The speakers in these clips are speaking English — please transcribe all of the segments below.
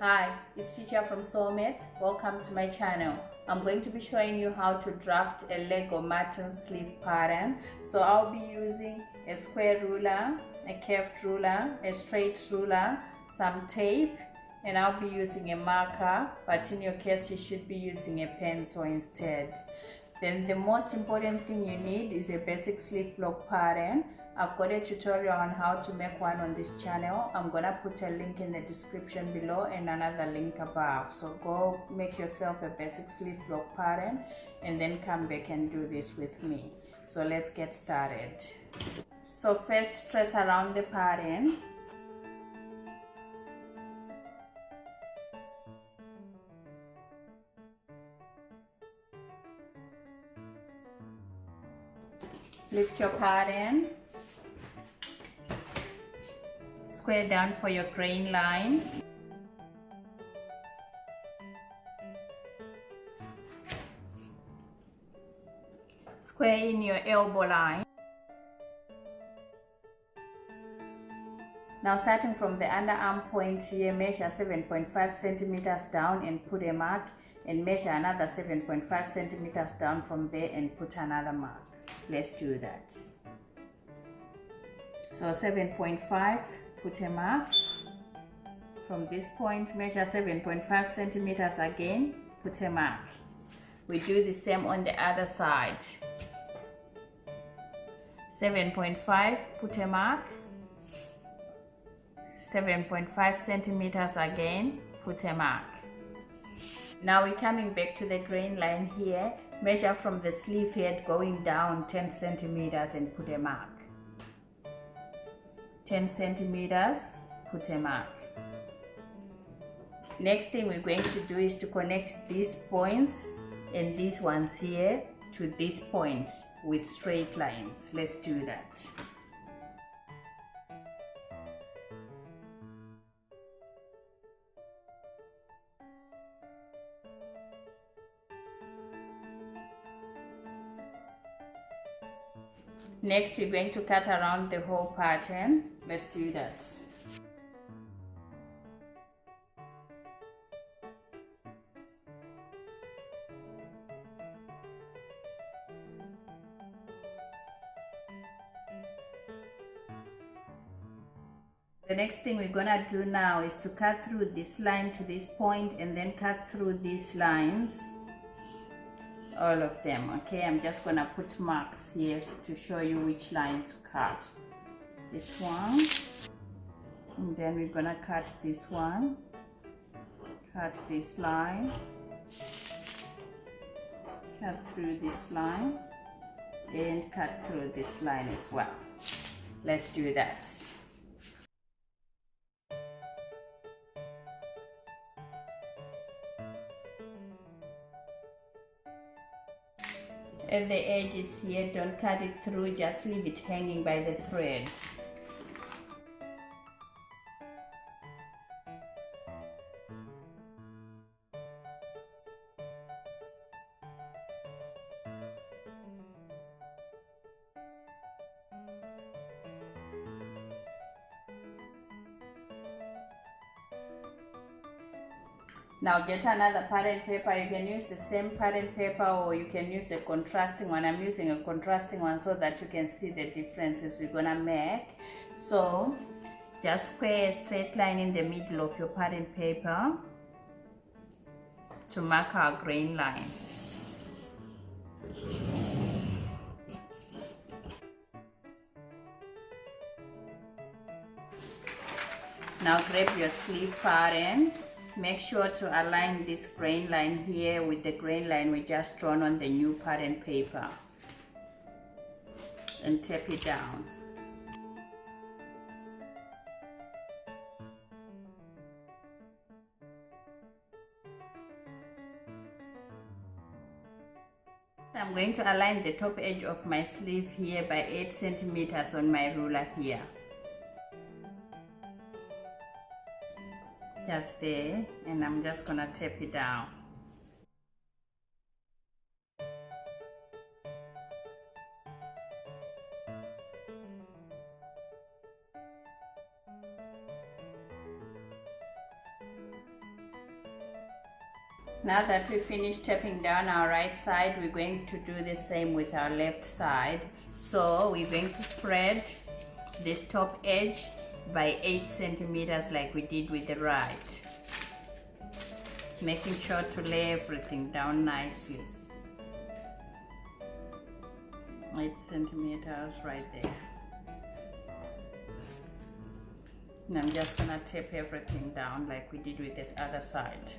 Hi, it's Ficha from Sewmate. Welcome to my channel. I'm going to be showing you how to draft a leg or mutton sleeve pattern. So I'll be using a square ruler, a curved ruler, a straight ruler, some tape, and I'll be using a marker, but in your case you should be using a pencil instead. Then the most important thing you need is a basic sleeve block pattern. I've got a tutorial on how to make one on this channel. I'm gonna put a link in the description below and another link above. So go make yourself a basic sleeve block pattern and then come back and do this with me. So let's get started. So first, trace around the pattern. Lift your pattern. Square down for your grain line. Square in your elbow line. Now starting from the underarm point here, measure 7.5 centimeters down and put a mark, and measure another 7.5 centimeters down from there and put another mark. Let's do that. So 7.5, put a mark. From this point, measure 7.5 centimeters again, put a mark. We do the same on the other side. 7.5, put a mark. 7.5 centimeters again, put a mark. Now we're coming back to the grain line here. Measure from the sleeve head going down 10 centimeters and put a mark. 10 centimeters, put a mark. Next thing we're going to do is to connect these points and these ones here to this point with straight lines. Let's do that. Next, we're going to cut around the whole pattern. Let's do that. The next thing we're gonna do now is to cut through this line to this point and then cut through these lines. All of them. Okay, I'm just gonna put marks here to show you which lines to cut. This one, and then we're gonna cut this one, cut this line, cut through this line, and cut through this line as well. Let's do that. At the edges here, don't cut it through, just leave it hanging by the thread. Now get another pattern paper. You can use the same pattern paper or you can use a contrasting one. I'm using a contrasting one so that you can see the differences we're gonna make. So just square a straight line in the middle of your pattern paper to mark our grain line. Now grab your sleeve pattern. Make sure to align this grain line here with the grain line we just drawn on the new pattern paper and tape it down. I'm going to align the top edge of my sleeve here by 8 centimeters on my ruler here. Just there, and I'm just gonna tape it down. Now that we finished tapping down our right side, we're going to do the same with our left side. So we're going to spread this top edge by 8 centimeters like we did with the right, making sure to lay everything down nicely. 8 centimeters right there. And I'm just gonna tap everything down like we did with the other side.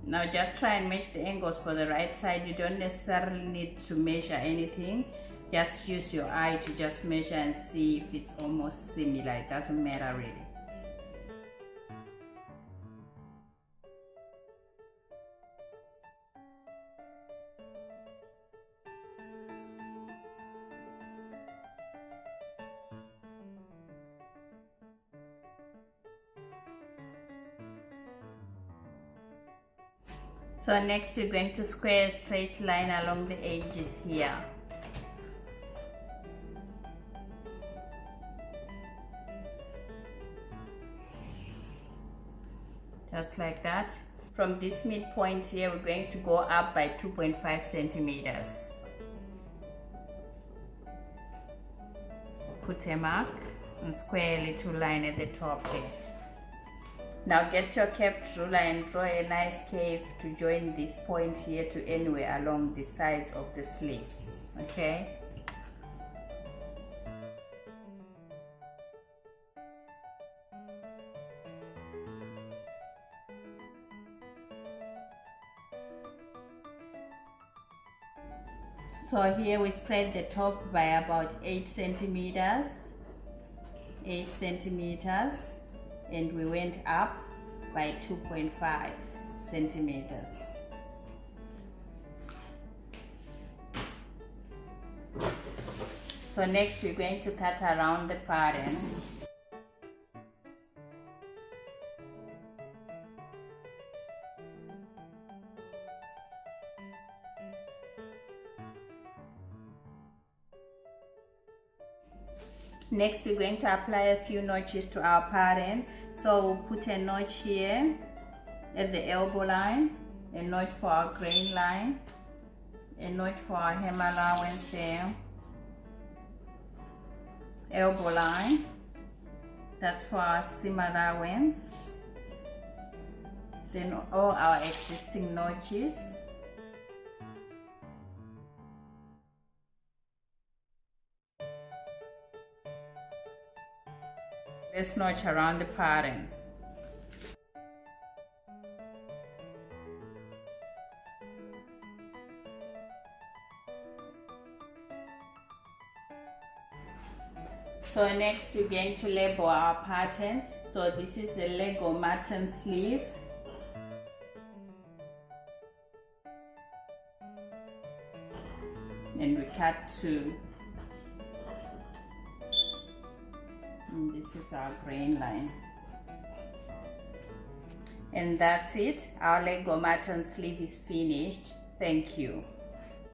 Now just try and match the angles for the right side. You don't necessarily need to measure anything. Just use your eye to just measure and see if it's almost similar. It doesn't matter really. So next we're going to square a straight line along the edges here. Just like that. From this midpoint here, we're going to go up by 2.5 centimeters. Put a mark and square a little line at the top here. Now get your curved ruler and draw a nice curve to join this point here to anywhere along the sides of the sleeves, okay? So here we spread the top by about 8 centimeters. 8 centimeters. And we went up by 2.5 centimeters. So next we're going to cut around the pattern. Next we're going to apply a few notches to our pattern. So we'll put a notch here at the elbow line, a notch for our grain line, a notch for our hem allowance there, elbow line, that's for our seam allowance, then all our existing notches. Let's notch around the pattern. So next we're going to label our pattern. So this is a Lego mutton sleeve. And we cut 2. And this is our grain line. And that's it. Our Lego mutton sleeve is finished. Thank you.